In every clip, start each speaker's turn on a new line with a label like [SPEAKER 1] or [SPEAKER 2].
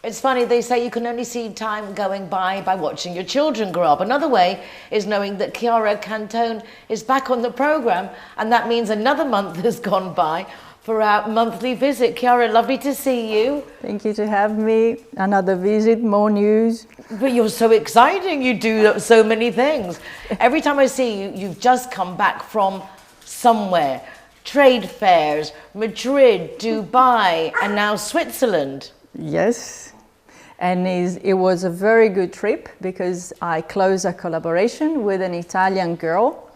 [SPEAKER 1] It's funny, they say you can only see time going by watching your children grow up. Another way is knowing that Chiara Cantone is back on the programme, and that means another month has gone by for our monthly visit. Chiara, lovely to see you.
[SPEAKER 2] Thank you to have me. Another visit, more news.
[SPEAKER 1] But you're so exciting, you do so many things. Every time I see you, you've just come back from somewhere. Trade fairs, Madrid, Dubai, and now Switzerland.
[SPEAKER 2] Yes, and it was a very good trip because I closed a collaboration with an Italian girl,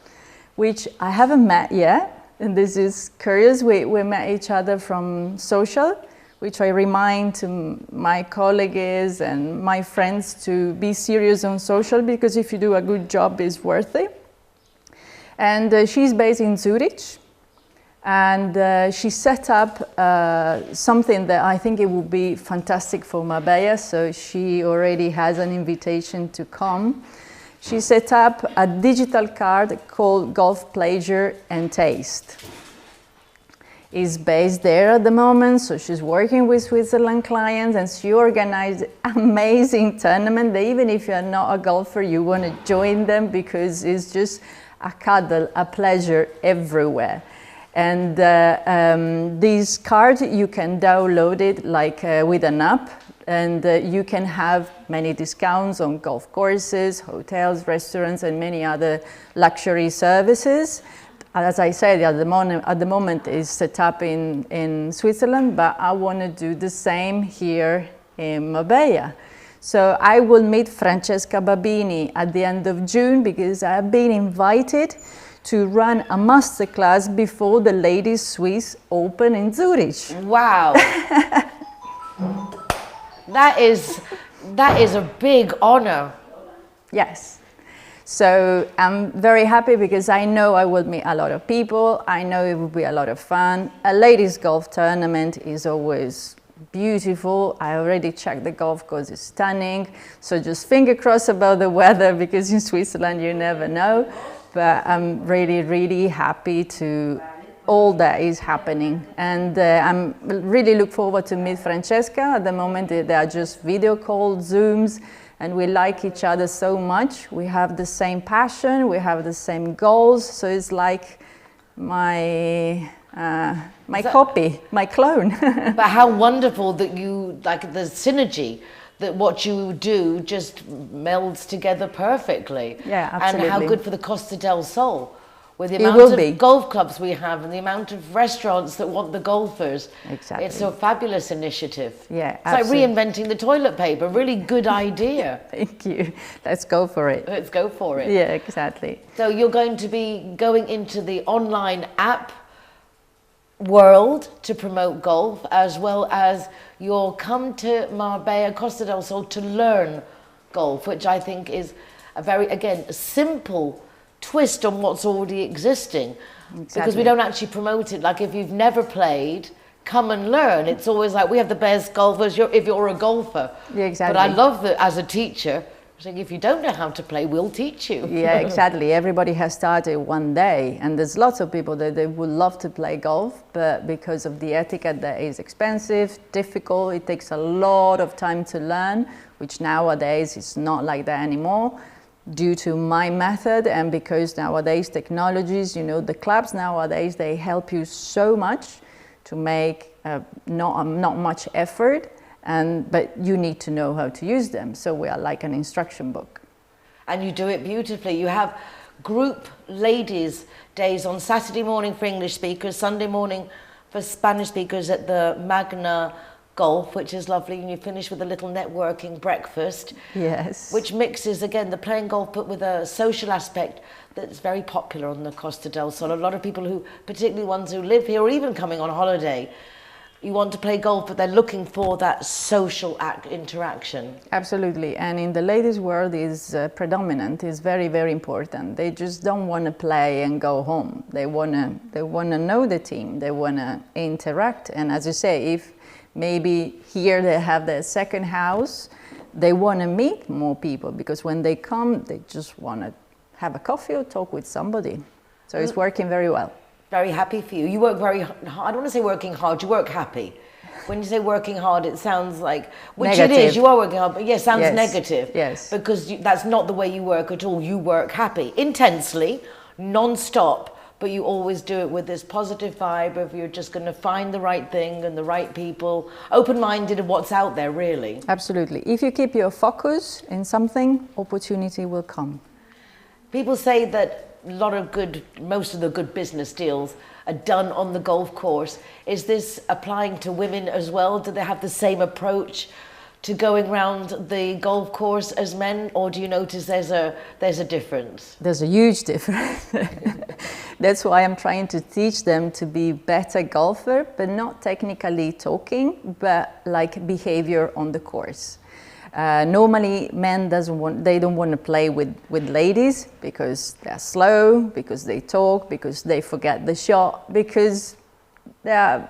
[SPEAKER 2] which I haven't met yet. And this is curious, we met each other from social, which I remind to my colleagues and my friends to be serious on social, because if you do a good job, it's worth it. And she's based in Zurich, and she set up something that I think it would be fantastic for Marbella, so she already has an invitation to come. She set up a digital card called Golf Pleasure and Taste. It's based there at the moment, so she's working with Switzerland clients, and she organized amazing tournament that even if you're not a golfer, you want to join them because it's just a cuddle, a pleasure everywhere. And this card, you can download it like with an app, and you can have many discounts on golf courses, hotels, restaurants, and many other luxury services. As I said, at the moment it's set up in Switzerland, but I want to do the same here in Marbella. So I will meet Francesca Babini at the end of June because I have been invited to run a masterclass before the Ladies Swiss Open in Zurich.
[SPEAKER 1] Wow. That is a big honor.
[SPEAKER 2] Yes. So I'm very happy because I know I will meet a lot of people. I know it will be a lot of fun. A ladies golf tournament is always beautiful. I already checked the golf course, it's stunning. So just finger crossed about the weather because in Switzerland you never know. But I'm really, really happy to all that is happening. And I'm really look forward to meet Francesca. At the moment, they are just video calls, Zooms, and we like each other so much. We have the same passion, we have the same goals. So it's like my copy, my clone.
[SPEAKER 1] But how wonderful that you, like the synergy, that what you do just melds together perfectly.
[SPEAKER 2] Yeah, absolutely.
[SPEAKER 1] And how good for the Costa del Sol, with the amount of golf clubs we have and the amount of restaurants that want the golfers.
[SPEAKER 2] Exactly.
[SPEAKER 1] It's a fabulous initiative.
[SPEAKER 2] Yeah,
[SPEAKER 1] it's like reinventing the toilet paper. Really good idea.
[SPEAKER 2] Thank you. Let's go for it.
[SPEAKER 1] Let's go for it.
[SPEAKER 2] Yeah, exactly.
[SPEAKER 1] So you're going to be going into the online app world to promote golf, as well as you'll come to Marbella, Costa del Sol to learn golf, which I think is a very, again, simple twist on what's already existing. Exactly. Because we don't actually promote it. Like if you've never played, come and learn. It's always like we have the best golfers if you're a golfer.
[SPEAKER 2] Yeah, exactly.
[SPEAKER 1] But I love that as a teacher, saying if you don't know how to play, we'll teach you.
[SPEAKER 2] Yeah, exactly. Everybody has started one day, and there's lots of people that they would love to play golf, but because of the etiquette that is expensive, difficult, it takes a lot of time to learn, which nowadays is not like that anymore due to my method, and because nowadays technologies, you know, the clubs nowadays, they help you so much to make not much effort. But you need to know how to use them. So we are like an instruction book.
[SPEAKER 1] And you do it beautifully. You have group ladies days on Saturday morning for English speakers, Sunday morning for Spanish speakers at the Magna Golf, which is lovely. And you finish with a little networking breakfast.
[SPEAKER 2] Yes.
[SPEAKER 1] Which mixes, again, the playing golf, but with a social aspect that's very popular on the Costa del Sol. A lot of people who, particularly ones who live here or even coming on holiday, you want to play golf, but they're looking for that social interaction. Absolutely,
[SPEAKER 2] and in the ladies' world is predominant, is very, very important. They just don't want to play and go home. They want to know the team, they want to interact, and as you say, if maybe here they have their second house, they want to meet more people, because when they come, they just want to have a coffee or talk with somebody. So it's working very well.
[SPEAKER 1] Very happy for you. You work very hard. I don't want to say working hard, you work happy. When you say working hard, it sounds like, which
[SPEAKER 2] Negative.
[SPEAKER 1] it is, you are working hard, but yes, sounds
[SPEAKER 2] Yes.
[SPEAKER 1] negative.
[SPEAKER 2] Yes.
[SPEAKER 1] Because that's not the way you work at all. You work happy, intensely, non-stop, but you always do it with this positive vibe of you're just going to find the right thing and the right people, open-minded of what's out there, really.
[SPEAKER 2] Absolutely. If you keep your focus in something, opportunity will come.
[SPEAKER 1] People say that most of the good business deals are done on the golf course. Is this applying to women as well? Do they have the same approach to going around the golf course as men, or do you notice there's a difference?
[SPEAKER 2] There's a huge difference. That's why I'm trying to teach them to be better golfer, but not technically talking, but like behavior on the course. Normally, men don't want to play with ladies because they're slow, because they talk, because they forget the shot, because they're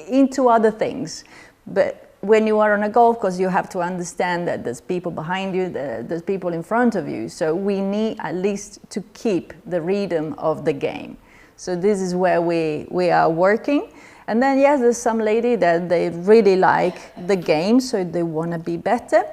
[SPEAKER 2] into other things. But when you are on a golf course, you have to understand that there's people behind you, there's people in front of you. So we need at least to keep the rhythm of the game. So this is where we are working. And then, yes, there's some lady that they really like the game, so they want to be better.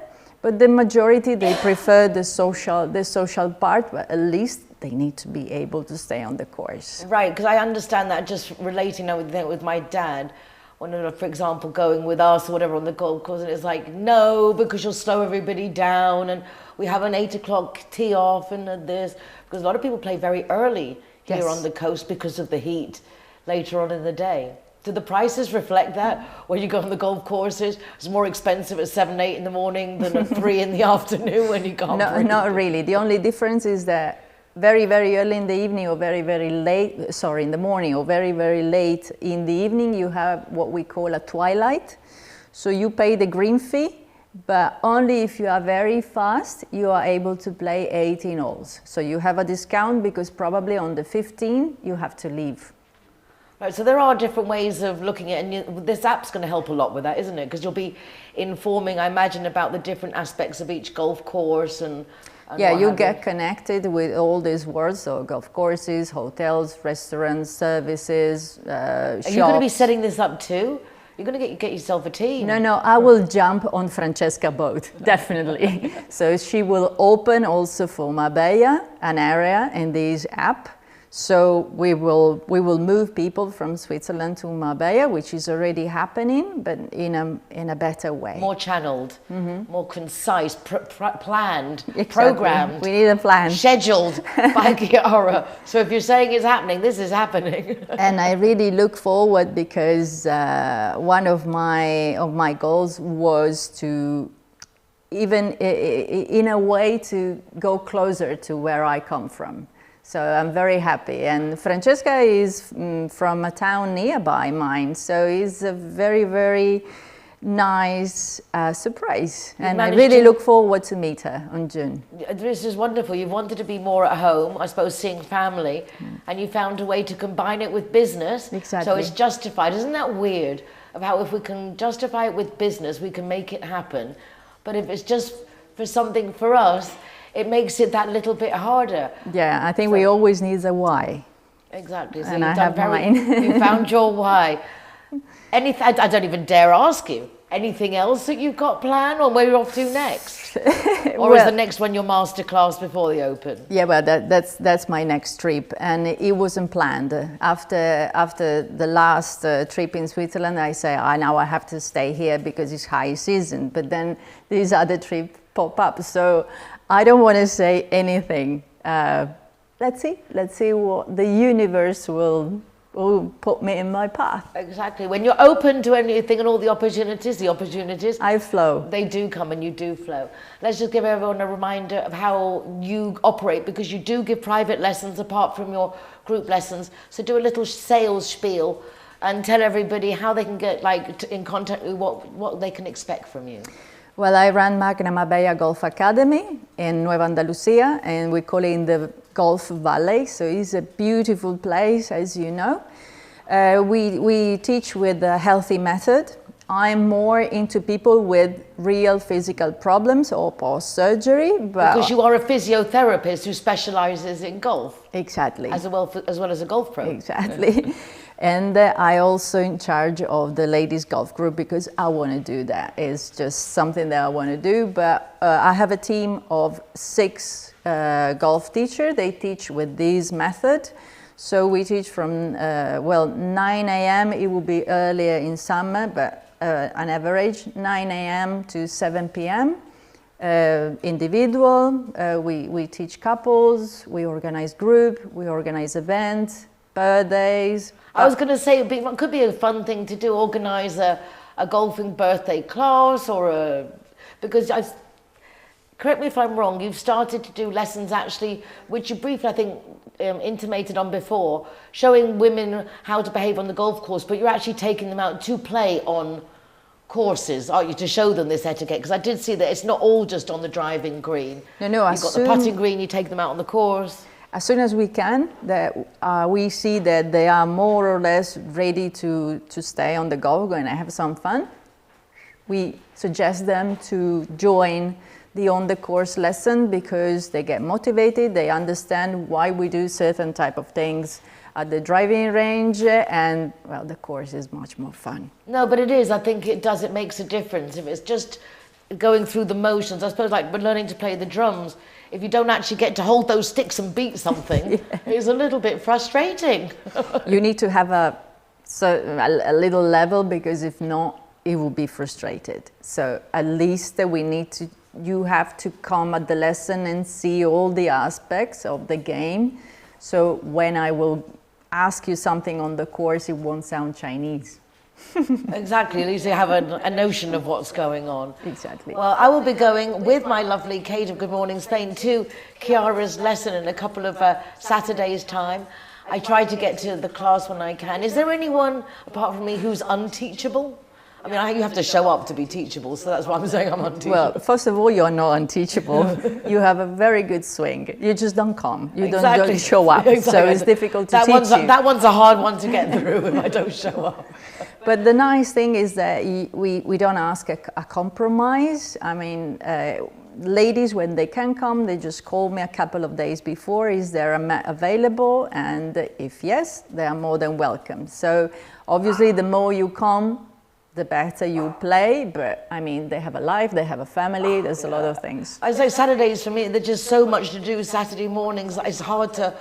[SPEAKER 2] But the majority, they prefer the social part, but at least they need to be able to stay on the course.
[SPEAKER 1] Right, because I understand that, just relating now with my dad, when, for example, going with us or whatever on the golf course, and it's like, no, because you'll slow everybody down, and we have an 8 o'clock tee off and this, because a lot of people play very early here
[SPEAKER 2] Yes.
[SPEAKER 1] on the coast because of the heat later on in the day. Do the prices reflect that? When you go on the golf courses, it's more expensive at 7, 8 in the morning than at 3 in the afternoon when you can't breathe.
[SPEAKER 2] Not really. The only difference is that very, very early in the evening or very, very late, in the morning or very, very late in the evening, you have what we call a twilight. So you pay the green fee, but only if you are very fast, you are able to play 18 holes. So you have a discount because probably on the 15, you have to leave.
[SPEAKER 1] Right, so there are different ways of looking at it, and this app's going to help a lot with that, isn't it? Because you'll be informing, I imagine, about the different aspects of each golf course and
[SPEAKER 2] yeah, you get connected with all these words, so golf courses, hotels, restaurants, services, shops.
[SPEAKER 1] Are you going to be setting this up too? You're going to get yourself a team?
[SPEAKER 2] No, I will jump on Francesca's boat, definitely. So she will open also for Marbella an area in this app. So we will move people from Switzerland to Marbella, which is already happening, but in a better way.
[SPEAKER 1] More channeled, more concise, planned,
[SPEAKER 2] Exactly.
[SPEAKER 1] programmed.
[SPEAKER 2] We need a plan.
[SPEAKER 1] Scheduled by Chiara. So if you're saying it's happening, this is happening.
[SPEAKER 2] And I really look forward because one of my goals was to even in a way to go closer to where I come from. So I'm very happy, and Francesca is from a town nearby mine, so it's a very, very nice surprise, and I really look forward to meet her in June.
[SPEAKER 1] This is wonderful. You've wanted to be more at home, I suppose, seeing family, and you found a way to combine it with business.
[SPEAKER 2] Exactly.
[SPEAKER 1] So it's justified. Isn't that weird? Of how if we can justify it with business, we can make it happen. But if it's just for something for us, it makes it that little bit harder.
[SPEAKER 2] Yeah, I think we always need a why.
[SPEAKER 1] Exactly. So
[SPEAKER 2] And I have mine.
[SPEAKER 1] You found your why. I don't even dare ask you. Anything else that you've got planned, or where you're off to next? Or is the next one your masterclass before the Open?
[SPEAKER 2] Yeah, well, that's my next trip, and it wasn't planned. After the last trip in Switzerland, I say, now I have to stay here because it's high season. But then these other trips pop up, so I don't want to say anything. Let's see what the universe will put me in my path.
[SPEAKER 1] Exactly. When you're open to anything and all the opportunities,
[SPEAKER 2] I flow.
[SPEAKER 1] They do come and you do flow. Let's just give everyone a reminder of how you operate, because you do give private lessons apart from your group lessons. So do a little sales spiel and tell everybody how they can get in contact with what they can expect from you.
[SPEAKER 2] Well, I run Magna Marbella Golf Academy in Nueva Andalusia, and we call it in the Golf Valley, so it's a beautiful place, as you know. We teach with a healthy method. I'm more into people with real physical problems or post-surgery.
[SPEAKER 1] Because you are a physiotherapist who specialises in golf.
[SPEAKER 2] Exactly.
[SPEAKER 1] As well as a golf pro.
[SPEAKER 2] Exactly. And I also in charge of the ladies golf group because I want to do that. It's just something that I want to do. But I have a team of 6 golf teachers. They teach with this method. So we teach from, 9 a.m. It will be earlier in summer, but on average 9 a.m. to 7 p.m. Individual, we teach couples, we organize group, we organize events, birthdays.
[SPEAKER 1] I was going to say, it could be a fun thing to do, organise a golfing birthday class because correct me if I'm wrong, you've started to do lessons actually, which you briefly, I think, intimated on before, showing women how to behave on the golf course, but you're actually taking them out to play on courses, aren't you, to show them this etiquette? Because I did see that it's not all just on the driving green.
[SPEAKER 2] No,
[SPEAKER 1] you've got the putting green, you take them out on the course.
[SPEAKER 2] As soon as we can, we see that they are more or less ready to stay on the golf and have some fun. We suggest them to join the on-the-course lesson because they get motivated, they understand why we do certain type of things at the driving range, and well, the course is much more fun.
[SPEAKER 1] No, but it is. I think it does. It makes a difference. If it's just going through the motions, I suppose, like we're learning to play the drums. If you don't actually get to hold those sticks and beat something, it's a little bit frustrating.
[SPEAKER 2] You need to have a little level because if not, it will be frustrated. So at least you have to come at the lesson and see all the aspects of the game. So when I will ask you something on the course, it won't sound Chinese.
[SPEAKER 1] Exactly, at least you have a notion of what's going on.
[SPEAKER 2] Exactly.
[SPEAKER 1] Well, I will be going with my lovely Kate of Good Morning Spain to Chiara's lesson in a couple of Saturdays' time. I try to get to the class when I can. Is there anyone, apart from me, who's unteachable? I mean, you have to show up to be teachable, so that's why I'm saying I'm unteachable.
[SPEAKER 2] Well, first of all, you're not unteachable. You have a very good swing. You just don't come. You don't show up. Exactly. So it's difficult to teach you.
[SPEAKER 1] That one's a hard one to get through if I don't show up.
[SPEAKER 2] But the nice thing is that we don't ask a compromise. I mean, ladies, when they can come, they just call me a couple of days before. Is there a mat available? And if yes, they are more than welcome. So obviously, the more you come, the better you play, but I mean, they have a life, they have a family, there's a lot of things.
[SPEAKER 1] I say Saturdays for me, there's just so much to do. Saturday mornings, it's hard to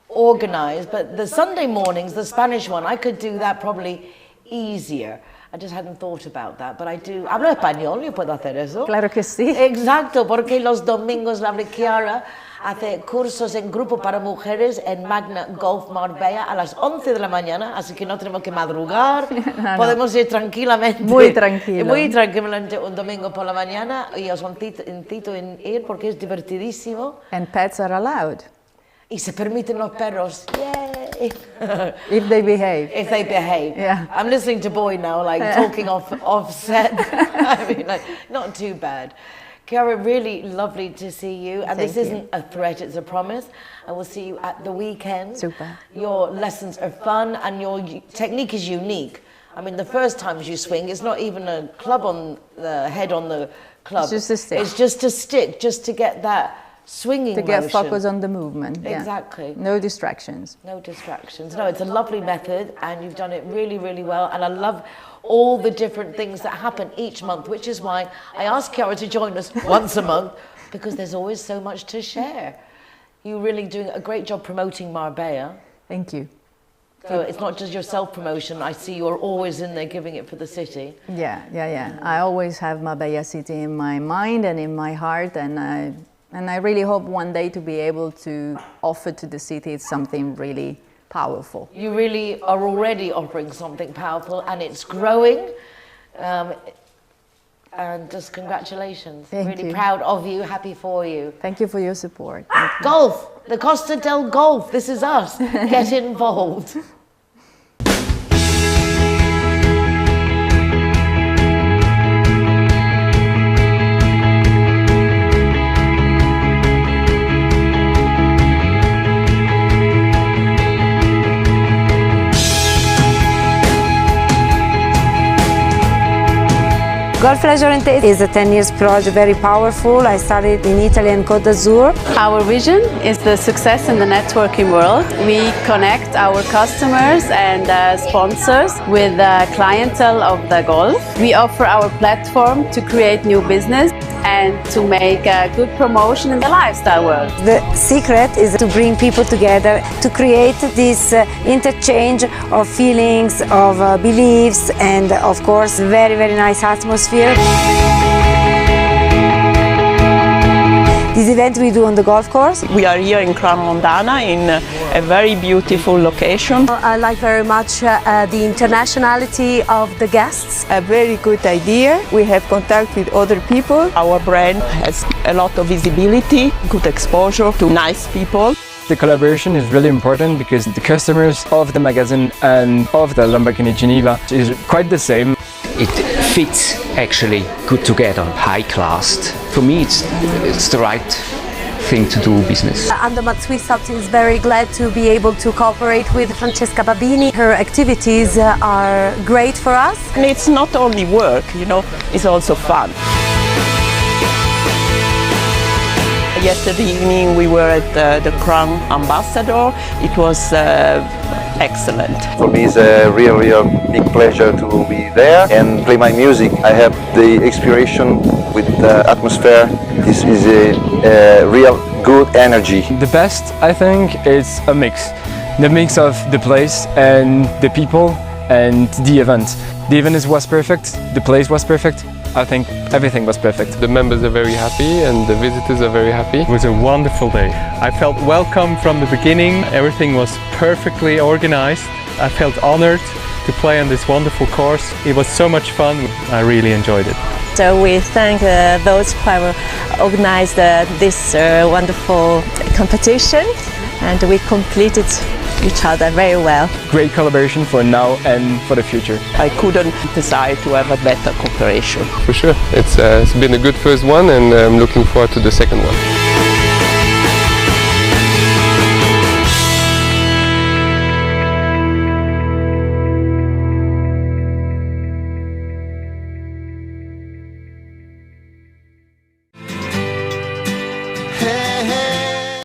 [SPEAKER 1] organize, but the Sunday mornings, the Spanish one, I could do that probably easier. I just hadn't thought about that, but I do. Hablo español, yo puedo hacer eso.
[SPEAKER 2] Claro que sí.
[SPEAKER 1] Exacto, porque los domingos la Chiara hace cursos en grupo para mujeres en Magna Golf Marbella a las 11 de la mañana, así que no tenemos que madrugar, podemos ir tranquilamente.
[SPEAKER 2] Muy tranquilo.
[SPEAKER 1] Muy tranquilamente un domingo por la mañana y os incito en ir porque es divertidísimo.
[SPEAKER 2] And pets are allowed.
[SPEAKER 1] Y se permiten los perros. Yay!
[SPEAKER 2] If they behave.
[SPEAKER 1] If they behave.
[SPEAKER 2] Yeah.
[SPEAKER 1] I'm listening to Boy now, like talking off set. I mean, like, not too bad. Chiara, really lovely to see you. And this isn't a threat, it's a promise. I will see you at the weekend.
[SPEAKER 2] Super.
[SPEAKER 1] Your lessons are fun and your technique is unique. I mean, the first times you swing, it's not even a club on the head on the club.
[SPEAKER 2] It's just a stick.
[SPEAKER 1] It's just a stick, just to get that swinging motion.
[SPEAKER 2] To get focus on the movement.
[SPEAKER 1] Exactly.
[SPEAKER 2] Yeah. No distractions.
[SPEAKER 1] No distractions. No, it's a lovely method and you've done it really, really well. And I love all the different things that happen each month, which is why I asked Chiara to join us once a month, because there's always so much to share. You're really doing a great job promoting Marbella.
[SPEAKER 2] Thank you.
[SPEAKER 1] So it's not just your self-promotion. I see you're always in there giving it for the city.
[SPEAKER 2] Yeah. I always have Marbella City in my mind and in my heart, and I really hope one day to be able to offer to the city something really powerful.
[SPEAKER 1] You really are already offering something powerful and it's growing. And just congratulations.
[SPEAKER 2] Thank you.
[SPEAKER 1] Proud of you, happy for you.
[SPEAKER 2] Thank you for your support.
[SPEAKER 1] Golf, the Costa del Golf, this is us. Get involved.
[SPEAKER 3] Golf Orientate is a 10 years project, very powerful. I started in Italy and Côte d'Azur.
[SPEAKER 4] Our vision is the success in the networking world. We connect our customers and sponsors with the clientele of the golf. We offer our platform to create new business and to make a good promotion in the lifestyle world.
[SPEAKER 3] The secret is to bring people together, to create this interchange of feelings, of beliefs, and of course, very, very nice atmosphere. This event we do on the golf course.
[SPEAKER 5] We are here in Crans-Montana in a very beautiful location.
[SPEAKER 6] I like very much the internationality of the guests.
[SPEAKER 5] A very good idea. We have contact with other people. Our brand has a lot of visibility, good exposure to nice people.
[SPEAKER 7] The collaboration is really important because the customers of the magazine and of the Lamborghini Geneva is quite the same.
[SPEAKER 8] It fits actually good together, high class. For me it's the right thing to do business.
[SPEAKER 6] Andermatt Swiss Alps is very glad to be able to cooperate with Francesca Babini. Her activities are great for us.
[SPEAKER 5] And it's not only work, you know, it's also fun. Yesterday evening we were at the Crown Ambassador. It was excellent.
[SPEAKER 9] For me it's a real big pleasure to be there and play my music. I have the inspiration with the atmosphere. This is a real good energy.
[SPEAKER 7] The best, I think, is a mix. The mix of the place and the people and the event. The event was perfect, the place was perfect. I think everything was perfect.
[SPEAKER 10] The members are very happy and the visitors are very happy.
[SPEAKER 11] It was a wonderful day. I felt welcome from the beginning. Everything was perfectly organized. I felt honored to play on this wonderful course. It was so much fun. I really enjoyed it.
[SPEAKER 12] So we thank those who have organized this wonderful competition, and we completed each other very well.
[SPEAKER 7] Great collaboration for now and for the future.
[SPEAKER 5] I couldn't decide to have a better cooperation.
[SPEAKER 10] For sure, it's been a good first one and I'm looking forward to the second one.